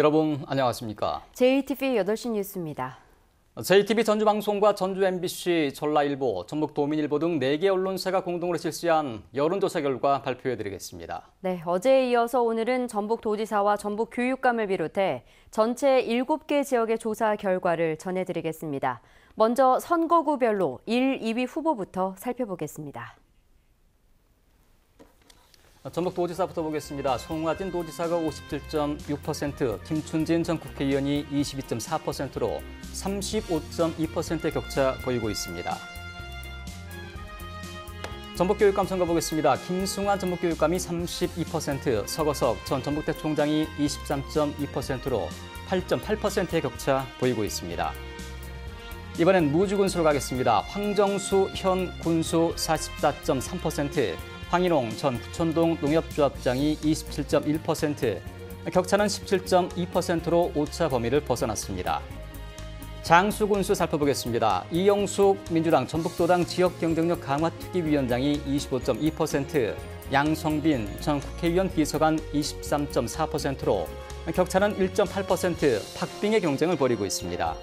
여러분 안녕하십니까? JTV 8시 뉴스입니다. JTV 전주방송과 전주 MBC, 전라일보, 전북도민일보 등 4개 언론사가 공동으로 실시한 여론조사 결과 발표해드리겠습니다. 네, 어제에 이어서 오늘은 전북도지사와 전북교육감을 비롯해 전체 7개 지역의 조사 결과를 전해드리겠습니다. 먼저 선거구별로 1, 2위 후보부터 살펴보겠습니다. 전북도지사부터 보겠습니다. 송하진 도지사가 57.6%, 김춘진 전 국회의원이 22.4%로 35.2%의 격차 보이고 있습니다. 전북교육감 선거 보겠습니다. 김승환 전북교육감이 32%, 서거석 전 전북대 총장이 23.2%로 8.8%의 격차 보이고 있습니다. 이번엔 무주군수로 가겠습니다. 황정수 현 군수 44.3%, 황인홍 전 부천동 농협조합장이 27.1%, 격차는 17.2%로 오차 범위를 벗어났습니다. 장수군수 살펴보겠습니다. 이영숙 민주당 전북도당 지역경쟁력 강화특위위원장이 25.2%, 양성빈 전 국회의원 비서관 23.4%로 격차는 1.8% 박빙의 경쟁을 벌이고 있습니다.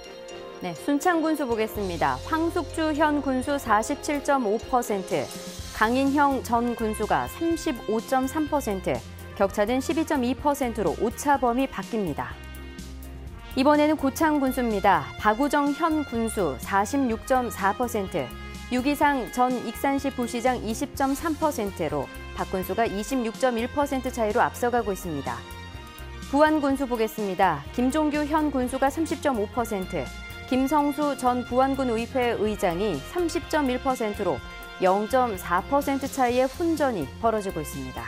네, 순창군수 보겠습니다. 황숙주 현 군수 47.5%, 강인형 전 군수가 35.3%, 격차는 12.2%로 오차 범위 바뀝니다. 이번에는 고창 군수입니다. 박우정 현 군수 46.4%, 유기상 전 익산시 부시장 20.3%로 박 군수가 26.1% 차이로 앞서가고 있습니다. 부안 군수 보겠습니다. 김종규 현 군수가 30.5%, 김성수 전 부안군 의회 의장이 30.1%로 0.4% 차이의 혼전이 벌어지고 있습니다.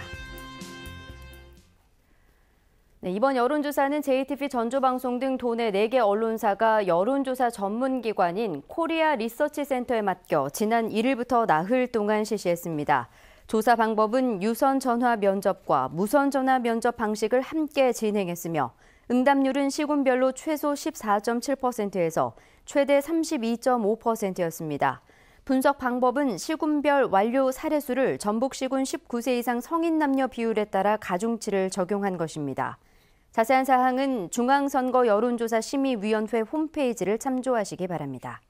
네, 이번 여론조사는 JTV 전주방송 등 도내 4개 언론사가 여론조사 전문기관인 코리아 리서치 센터에 맡겨 지난 1일부터 나흘 동안 실시했습니다. 조사 방법은 유선 전화 면접과 무선 전화 면접 방식을 함께 진행했으며 응답률은 시군별로 최소 14.7%에서 최대 32.5%였습니다. 분석 방법은 시군별 완료 사례수를 전북 시군 19세 이상 성인 남녀 비율에 따라 가중치를 적용한 것입니다. 자세한 사항은 중앙선거 여론조사 심의위원회 홈페이지를 참조하시기 바랍니다.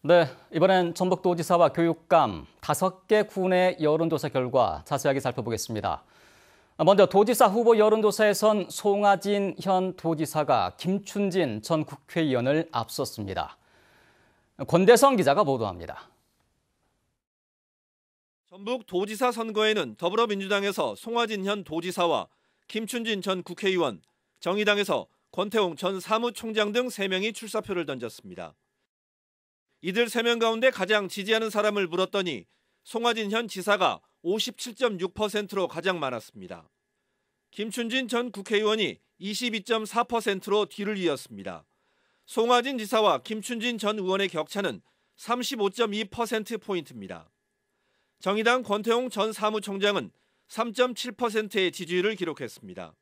네, 이번엔 전북도지사와 교육감 5개 군의 여론조사 결과 자세하게 살펴보겠습니다. 먼저 도지사 후보 여론조사에선 송하진 현 도지사가 김춘진 전 국회의원을 앞섰습니다. 권대성 기자가 보도합니다. 전북 도지사 선거에는 더불어민주당에서 송하진 현 도지사와 김춘진 전 국회의원, 정의당에서 권태웅 전 사무총장 등 3명이 출사표를 던졌습니다. 이들 3명 가운데 가장 지지하는 사람을 물었더니 송하진 현 지사가 57.6%로 가장 많았습니다. 김춘진 전 국회의원이 22.4%로 뒤를 이었습니다. 송하진 지사와 김춘진 전 의원의 격차는 35.2%포인트입니다. 정의당 권태웅 전 사무총장은 3.7%의 지지율을 기록했습니다.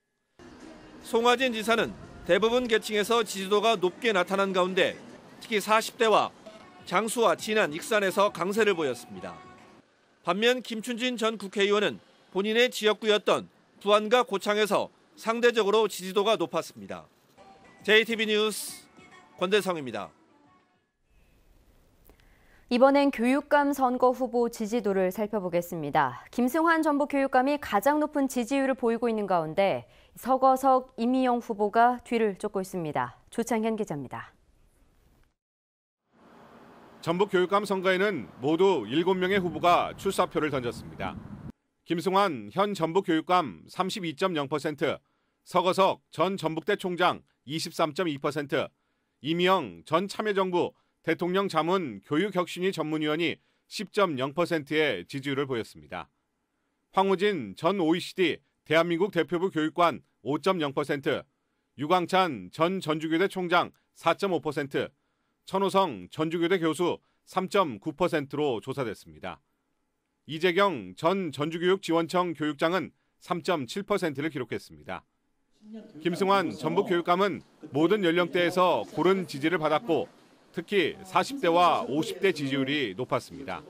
송하진 지사는 대부분 계층에서 지지도가 높게 나타난 가운데 특히 40대와 장수와 진안, 익산에서 강세를 보였습니다. 반면 김춘진 전 국회의원은 본인의 지역구였던 부안과 고창에서 상대적으로 지지도가 높았습니다. JTV 뉴스 권대성입니다. 이번엔 교육감 선거 후보 지지도를 살펴보겠습니다. 김승환 전북교육감이 가장 높은 지지율을 보이고 있는 가운데 서거석, 이미영 후보가 뒤를 쫓고 있습니다. 조창현 기자입니다. 전북교육감 선거에는 모두 7명의 후보가 출사표를 던졌습니다. 김승환 현 전북교육감 32.0%, 서거석 전 전북대 총장 23.2%, 이미영 전 참여정부 대통령 자문 교육혁신위 전문위원이 10.0%의 지지율을 보였습니다. 황우진 전 OECD 대한민국 대표부 교육관 5.0%, 유광찬 전 전주교대 총장 4.5%, 천호성 전주교대 교수 3.9%로 조사됐습니다. 이재경 전 전주교육지원청 교육장은 3.7%를 기록했습니다. 김승환 전북교육감은 모든 연령대에서 고른 지지를 받았고 특히 40대와 50대 지지율이 높았습니다.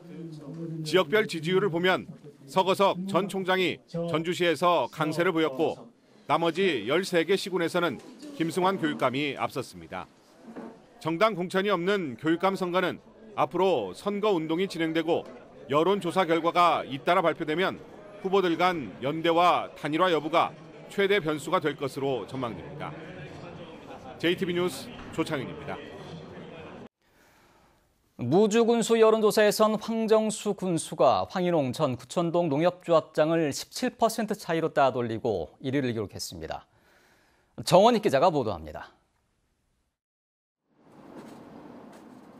지역별 지지율을 보면 서거석 전 총장이 전주시에서 강세를 보였고 나머지 13개 시군에서는 김승환 교육감이 앞섰습니다. 정당 공천이 없는 교육감 선거는 앞으로 선거 운동이 진행되고 여론조사 결과가 잇따라 발표되면 후보들 간 연대와 단일화 여부가 최대 변수가 될 것으로 전망됩니다. JTB 뉴스 조창윤입니다. 무주군수 여론조사에선 황정수 군수가 황인홍 전 구천동 농협조합장을 17% 차이로 따돌리고 1위를 기록했습니다. 정원익 기자가 보도합니다.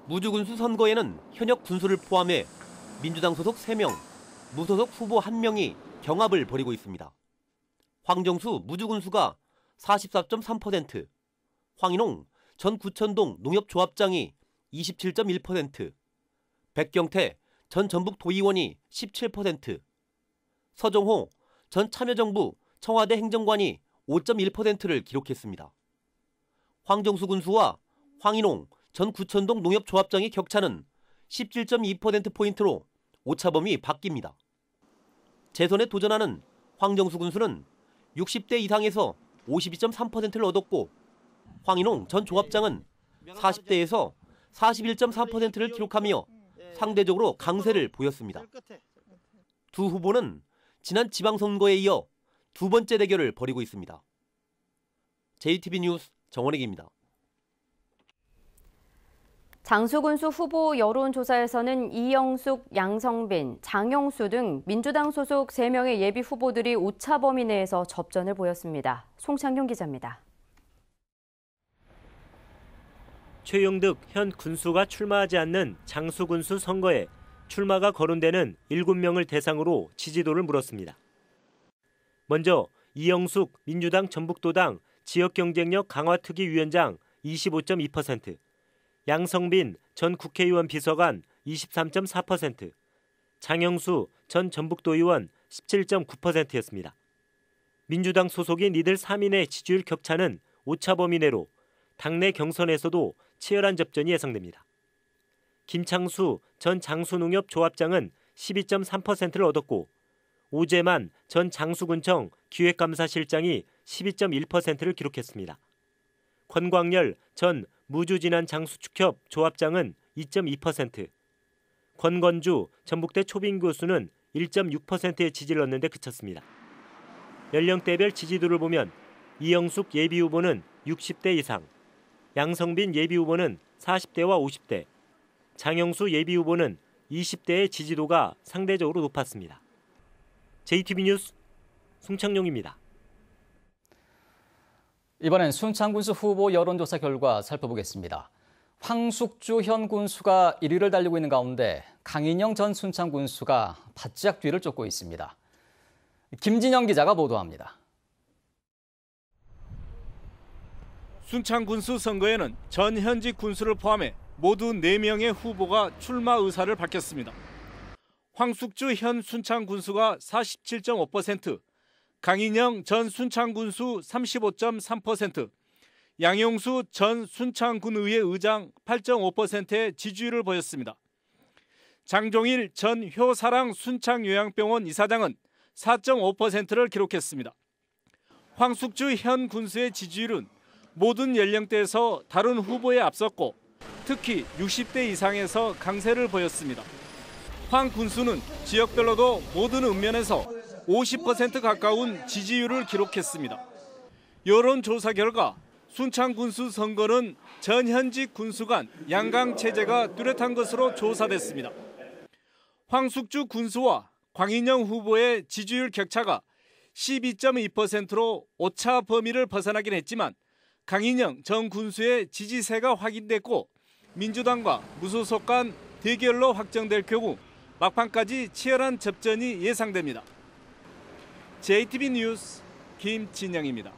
무주군수 선거에는 현역 군수를 포함해 민주당 소속 3명, 무소속 후보 1명이 경합을 벌이고 있습니다. 황정수 무주군수가 44.3%, 황인홍 전 구천동 농협조합장이 27.1%, 백경태 전 전북도의원이 17%, 서정호 전 참여정부 청와대 행정관이 5.1%를 기록했습니다. 황정수 군수와 황인홍 전 구천동 농협조합장의 격차는 17.2%포인트로 오차범위 바뀝니다. 재선에 도전하는 황정수 군수는 60대 이상에서 52.3%를 얻었고 황인홍 전 조합장은 40대에서 41.4%를 기록하며 상대적으로 강세를 보였습니다. 두 후보는 지난 지방선거에 이어 두 번째 대결을 벌이고 있습니다. JTB 뉴스 정원익입니다. 장수군수 후보 여론조사에서는 이영숙, 양성빈, 장영수 등 민주당 소속 3명의 예비 후보들이 오차 범위 내에서 접전을 보였습니다. 송창용 기자입니다. 최용득 현 군수가 출마하지 않는 장수군수 선거에 출마가 거론되는 7명을 대상으로 지지도를 물었습니다. 먼저 이영숙 민주당 전북도당 지역경쟁력 강화특위위원장 25.2%, 양성빈 전 국회의원 비서관 23.4%, 장영수 전 전북도의원 17.9%였습니다. 민주당 소속인 이들 3인의 지지율 격차는 오차 범위 내로 당내 경선에서도 치열한 접전이 예상됩니다. 김창수 전 장수농협 조합장은 12.3%를 얻었고 오재만 전 장수군청 기획감사실장이 12.1%를 기록했습니다. 권광열 전 무주진안 장수축협 조합장은 2.2%, 권건주 전북대 초빙 교수는 1.6%의 지지를 얻는 데 그쳤습니다. 연령대별 지지도를 보면 이영숙 예비후보는 60대 이상, 양성빈 예비후보는 40대와 50대, 장영수 예비후보는 20대의 지지도가 상대적으로 높았습니다. JTB 뉴스 송창용입니다. 이번엔 순창군수 후보 여론조사 결과 살펴보겠습니다. 황숙주 현 군수가 1위를 달리고 있는 가운데 강인영 전 순창군수가 바짝 뒤를 쫓고 있습니다. 김진영 기자가 보도합니다. 순창군수 선거에는 전 현직 군수를 포함해 모두 4명의 후보가 출마 의사를 밝혔습니다. 황숙주 현 순창군수가 47.5%, 강인영 전 순창군수 35.3%, 양용수 전 순창군의회 의장 8.5%의 지지율을 보였습니다. 장종일 전 효사랑 순창요양병원 이사장은 4.5%를 기록했습니다. 황숙주 현 군수의 지지율은 모든 연령대에서 다른 후보에 앞섰고 특히 60대 이상에서 강세를 보였습니다. 황 군수는 지역별로도 모든 읍면에서 50% 가까운 지지율을 기록했습니다. 여론조사 결과 순창군수 선거는 전현직 군수 간 양강 체제가 뚜렷한 것으로 조사됐습니다. 황숙주 군수와 광인영 후보의 지지율 격차가 12.2%로 오차 범위를 벗어나긴 했지만 강인영 전 군수의 지지세가 확인됐고 민주당과 무소속 간 대결로 확정될 경우 막판까지 치열한 접전이 예상됩니다. JTB 뉴스 김진영입니다.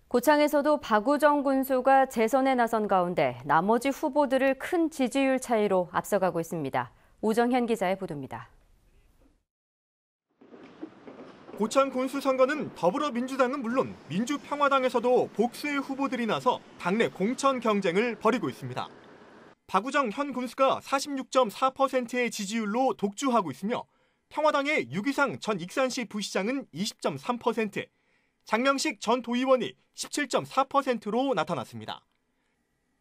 고창에서도 박우정 군수가 재선에 나선 가운데 나머지 후보들을 큰 지지율 차이로 앞서가고 있습니다. 오정현 기자의 보도입니다. 고창 군수 선거는 더불어민주당은 물론 민주평화당에서도 복수의 후보들이 나서 당내 공천 경쟁을 벌이고 있습니다. 박우정 현 군수가 46.4%의 지지율로 독주하고 있으며 평화당의 유기상 전 익산시 부시장은 20.3%, 장명식 전 도의원이 17.4%로 나타났습니다.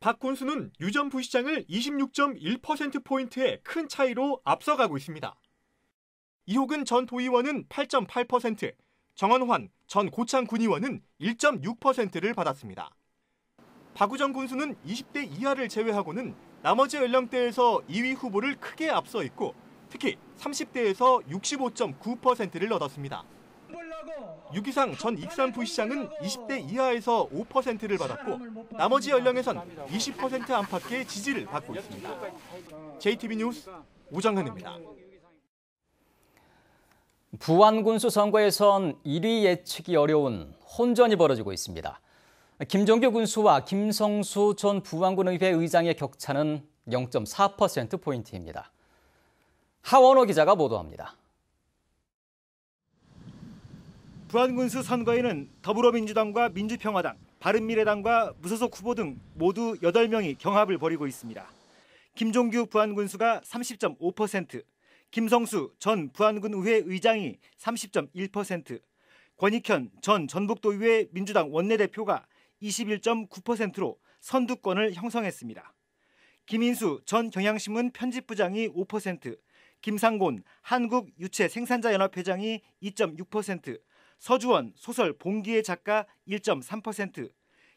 박 군수는 유 전 부시장을 26.1%포인트의 큰 차이로 앞서가고 있습니다. 이호근 전 도의원은 8.8%, 정원환 전 고창 군의원은 1.6%를 받았습니다. 박우정 군수는 20대 이하를 제외하고는 나머지 연령대에서 2위 후보를 크게 앞서 있고 특히 30대에서 65.9%를 얻었습니다. 유기상 전 익산 부시장은 20대 이하에서 5%를 받았고 나머지 연령에선 20% 안팎의 지지를 받고 있습니다. JTB 뉴스 오정현입니다. 부안군수 선거에선 1위 예측이 어려운 혼전이 벌어지고 있습니다. 김종규 군수와 김성수 전 부안군의회 의장의 격차는 0.4%포인트입니다. 하원호 기자가 보도합니다. 부안군수 선거에는 더불어민주당과 민주평화당, 바른미래당과 무소속 후보 등 모두 8명이 경합을 벌이고 있습니다. 김종규 부안군수가 30.5%, 김성수 전 부안군의회 의장이 30.1%, 권익현 전 전북도의회 민주당 원내대표가 21.9%로 선두권을 형성했습니다. 김인수 전 경향신문 편집부장이 5%, 김상곤 한국유채생산자연합회장이 2.6%, 서주원 소설 봉기의 작가 1.3%,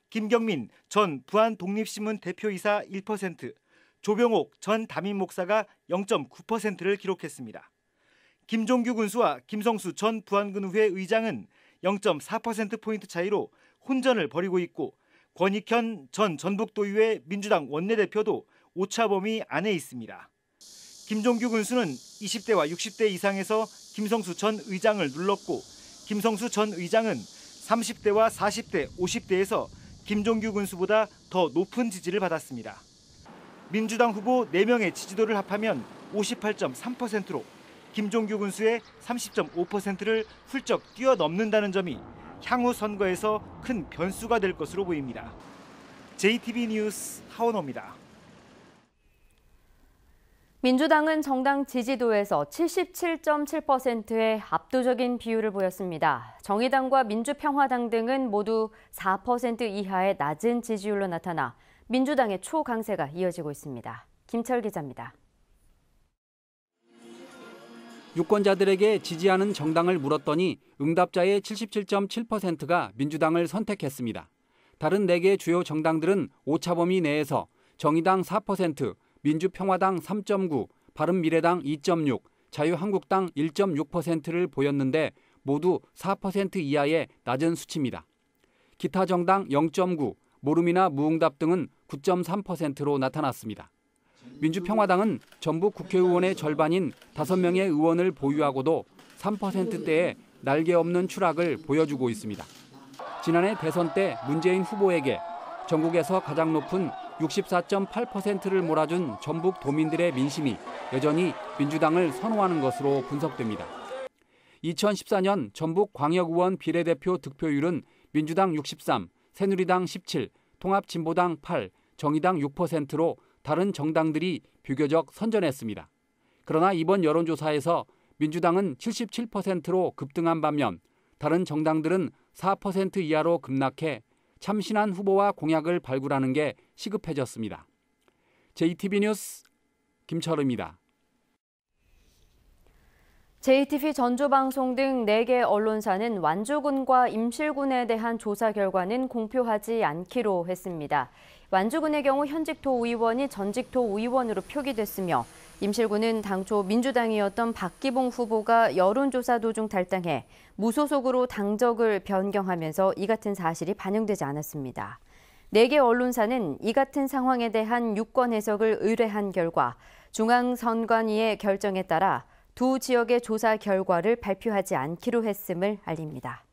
김경민 전 부안독립신문 대표이사 1%, 조병옥 전 담임목사가 0.9%를 기록했습니다. 김종규 군수와 김성수 전 부안군의회 의장은 0.4%포인트 차이로 혼전을 벌이고 있고 권익현 전 전북도의회 민주당 원내대표도 오차범위 안에 있습니다. 김종규 군수는 20대와 60대 이상에서 김성수 전 의장을 눌렀고 김성수 전 의장은 30대와 40대, 50대에서 김종규 군수보다 더 높은 지지를 받았습니다. 민주당 후보 4명의 지지도를 합하면 58.3%로 김종규 군수의 30.5%를 훌쩍 뛰어넘는다는 점이 향후 선거에서 큰 변수가 될 것으로 보입니다. JTB 뉴스 하원호입니다. 민주당은 정당 지지도에서 77.7%의 압도적인 비율을 보였습니다. 정의당과 민주평화당 등은 모두 4% 이하의 낮은 지지율로 나타나 민주당의 초강세가 이어지고 있습니다. 김철 기자입니다. 유권자들에게 지지하는 정당을 물었더니 응답자의 77.7%가 민주당을 선택했습니다. 다른 4개 주요 정당들은 오차범위 내에서 정의당 4%, 민주평화당 3.9, 바른미래당 2.6, 자유한국당 1.6%를 보였는데 모두 4% 이하의 낮은 수치입니다. 기타 정당 0.9, 모름이나 무응답 등은 9.3%로 나타났습니다. 민주평화당은 전북 국회의원의 절반인 5명의 의원을 보유하고도 3%대의 날개 없는 추락을 보여주고 있습니다. 지난해 대선 때 문재인 후보에게 전국에서 가장 높은 64.8%를 몰아준 전북 도민들의 민심이 여전히 민주당을 선호하는 것으로 분석됩니다. 2014년 전북 광역의원 비례대표 득표율은 민주당 63, 새누리당 17, 통합진보당 8, 정의당 6%로 다른 정당들이 비교적 선전했습니다. 그러나 이번 여론조사에서 민주당은 77%로 급등한 반면 다른 정당들은 4% 이하로 급락해 참신한 후보와 공약을 발굴하는 게 시급해졌습니다. JTB 뉴스 김철우입니다. JTBC 전조방송 등 4개 언론사는 완주군과 임실군에 대한 조사 결과는 공표하지 않기로 했습니다. 완주군의 경우 현직 도의원이 전직 도의원으로 표기됐으며 임실군은 당초 민주당이었던 박기봉 후보가 여론조사 도중 탈당해 무소속으로 당적을 변경하면서 이 같은 사실이 반영되지 않았습니다. 4개 언론사는 이 같은 상황에 대한 유권 해석을 의뢰한 결과 중앙선관위의 결정에 따라 두 지역의 조사 결과를 발표하지 않기로 했음을 알립니다.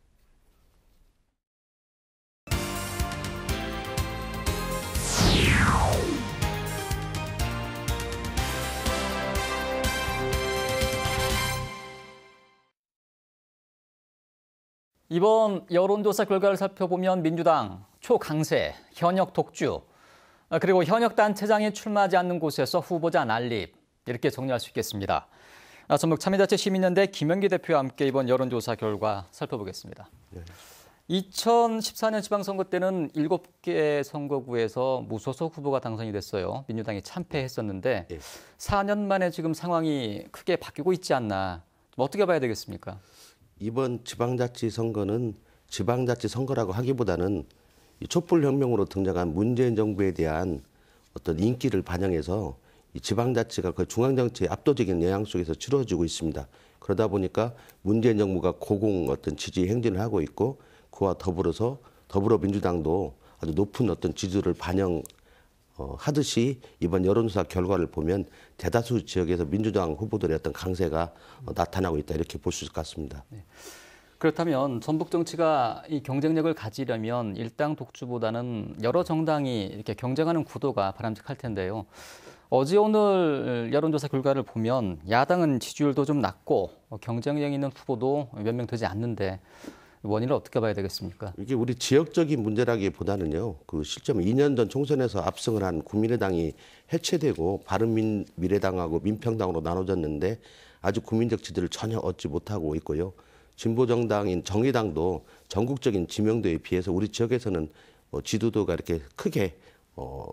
이번 여론조사 결과를 살펴보면 민주당 초강세, 현역 독주, 그리고 현역 단체장이 출마하지 않는 곳에서 후보자 난립, 이렇게 정리할 수 있겠습니다. 전북 참여자치 시민연대 김영기 대표와 함께 이번 여론조사 결과 살펴보겠습니다. 2014년 지방선거 때는 7개 선거구에서 무소속 후보가 당선이 됐어요. 민주당이 참패했었는데 4년 만에 지금 상황이 크게 바뀌고 있지 않나. 어떻게 봐야 되겠습니까? 이번 지방자치 선거는 지방자치 선거라고 하기보다는 촛불혁명으로 등장한 문재인 정부에 대한 어떤 인기를 반영해서 이 지방자치가 그 중앙정치의 압도적인 영향 속에서 치러지고 있습니다. 그러다 보니까 문재인 정부가 고공 어떤 지지 행진을 하고 있고 그와 더불어서 더불어민주당도 아주 높은 어떤 지지를 반영하듯이 이번 여론조사 결과를 보면 대다수 지역에서 민주당 후보들의 어떤 강세가 나타나고 있다 이렇게 볼 수 있을 것 같습니다. 네. 그렇다면 전북 정치가 이 경쟁력을 가지려면 일당 독주보다는 여러 정당이 이렇게 경쟁하는 구도가 바람직할 텐데요. 어제 오늘 여론조사 결과를 보면 야당은 지지율도 좀 낮고 경쟁력 있는 후보도 몇 명 되지 않는데 원인을 어떻게 봐야 되겠습니까? 이게 우리 지역적인 문제라기보다는요. 그 실제로 2년 전 총선에서 압승을 한 국민의당이 해체되고 바른미래당하고 민평당으로 나눠졌는데 아직 국민적 지지를 전혀 얻지 못하고 있고요. 진보정당인 정의당도 전국적인 지명도에 비해서 우리 지역에서는 지도도가 이렇게 크게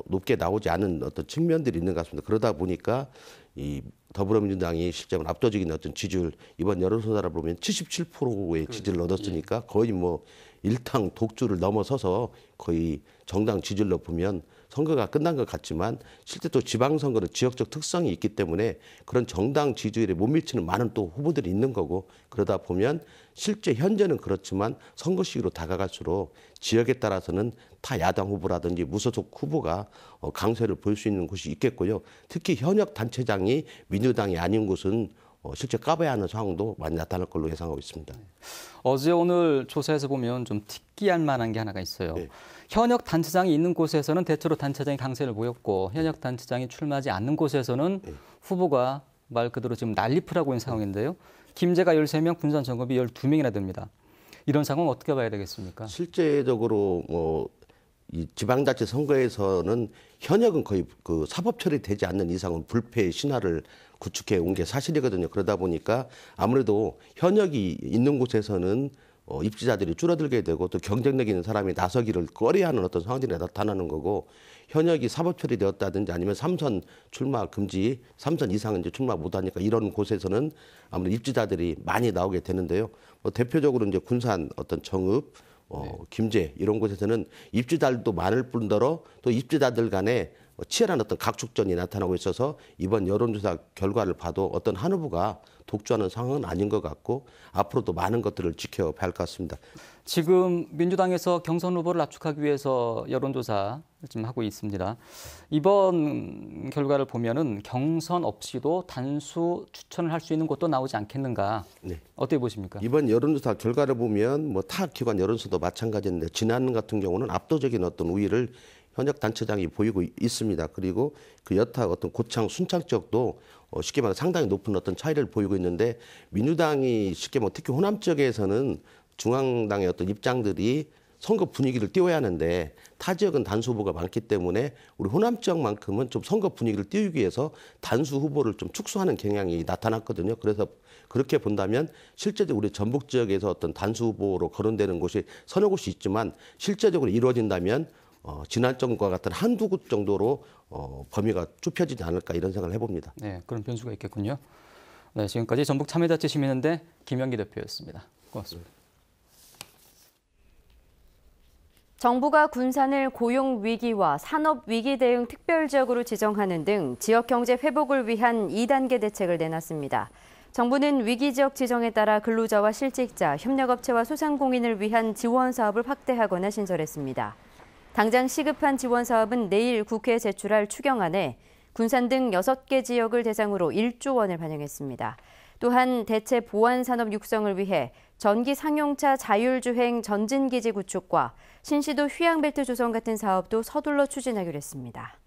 높게 나오지 않은 어떤 측면들이 있는 것 같습니다. 그러다 보니까 이 더불어민주당이 실제로 압도적인 어떤 지지율 이번 여론조사를 보면 77%의 지지를 얻었으니까 거의 뭐 일당 독주를 넘어서서 거의 정당 지지율로 보면 선거가 끝난 것 같지만 실제 또 지방선거는 지역적 특성이 있기 때문에 그런 정당 지지율에 못 미치는 많은 또 후보들이 있는 거고 그러다 보면 실제 현재는 그렇지만 선거 시기로 다가갈수록 지역에 따라서는 타 야당 후보라든지 무소속 후보가 강세를 보일 수 있는 곳이 있겠고요. 특히 현역 단체장이 민주당이 아닌 곳은 실제 까봐야 하는 상황도 많이 나타날 걸로 예상하고 있습니다. 어제 오늘 조사에서 보면 좀 특이할 만한 게 하나가 있어요. 네. 현역 단체장이 있는 곳에서는 대체로 단체장이 강세를 보였고 현역 단체장이 출마하지 않는 곳에서는 후보가 말 그대로 지금 난립을 하고 있는 상황인데요. 김제가 13명, 군산 정읍이 12명이나 됩니다. 이런 상황 어떻게 봐야 되겠습니까? 실제적으로 이 지방자치 선거에서는 현역은 거의 그 사법 처리되지 않는 이상은 불패의 신화를 구축해 온 게 사실이거든요. 그러다 보니까 아무래도 현역이 있는 곳에서는 입지자들이 줄어들게 되고 또 경쟁력 있는 사람이 나서기를 꺼려하는 어떤 상황들이 나타나는 거고 현역이 사법 처리되었다든지 아니면 3선 출마 금지, 3선 이상은 이제 출마 못하니까 이런 곳에서는 아무래도 입지자들이 많이 나오게 되는데요. 대표적으로 이제 군산 어떤 정읍, 김제 이런 곳에서는 입지자들도 많을 뿐더러 또 입지자들 간에 치열한 어떤 각축전이 나타나고 있어서 이번 여론조사 결과를 봐도 어떤 한 후보가 독주하는 상황은 아닌 것 같고 앞으로도 많은 것들을 지켜봐야 할 것 같습니다. 지금 민주당에서 경선 후보를 압축하기 위해서 여론조사 지금 하고 있습니다. 이번 결과를 보면은 경선 없이도 단수 추천을 할 수 있는 곳도 나오지 않겠는가? 네. 어떻게 보십니까? 이번 여론조사 결과를 보면 타 기관 여론조사도 마찬가지인데 지난 같은 경우는 압도적인 어떤 우위를 현역 단체장이 보이고 있습니다. 그리고 그 여타 어떤 고창, 순창 지역도 쉽게 말해 상당히 높은 어떤 차이를 보이고 있는데 민주당이 쉽게 특히 호남 지역에서는 중앙당의 어떤 입장들이 선거 분위기를 띄워야 하는데 타 지역은 단수 후보가 많기 때문에 우리 호남 지역만큼은 좀 선거 분위기를 띄우기 위해서 단수 후보를 좀 축소하는 경향이 나타났거든요. 그래서 그렇게 본다면 실제적으로 우리 전북 지역에서 어떤 단수 후보로 거론되는 곳이 서너 곳이 있지만 실제적으로 이루어진다면 지난 정과 같은 한두 곳 정도로 범위가 좁혀지지 않을까 이런 생각을 해봅니다. 네, 그런 변수가 있겠군요. 네, 지금까지 전북 참여자치 시민연대 김영기 대표였습니다. 고맙습니다. 정부가 군산을 고용위기와 산업위기 대응 특별지역으로 지정하는 등 지역경제 회복을 위한 2단계 대책을 내놨습니다. 정부는 위기지역 지정에 따라 근로자와 실직자, 협력업체와 소상공인을 위한 지원 사업을 확대하거나 신설했습니다. 당장 시급한 지원 사업은 내일 국회에 제출할 추경안에 군산 등 6개 지역을 대상으로 1조 원을 반영했습니다. 또한 대체 보안 산업 육성을 위해 전기 상용차 자율주행 전진기지 구축과 신시도 휴양벨트 조성 같은 사업도 서둘러 추진하기로 했습니다.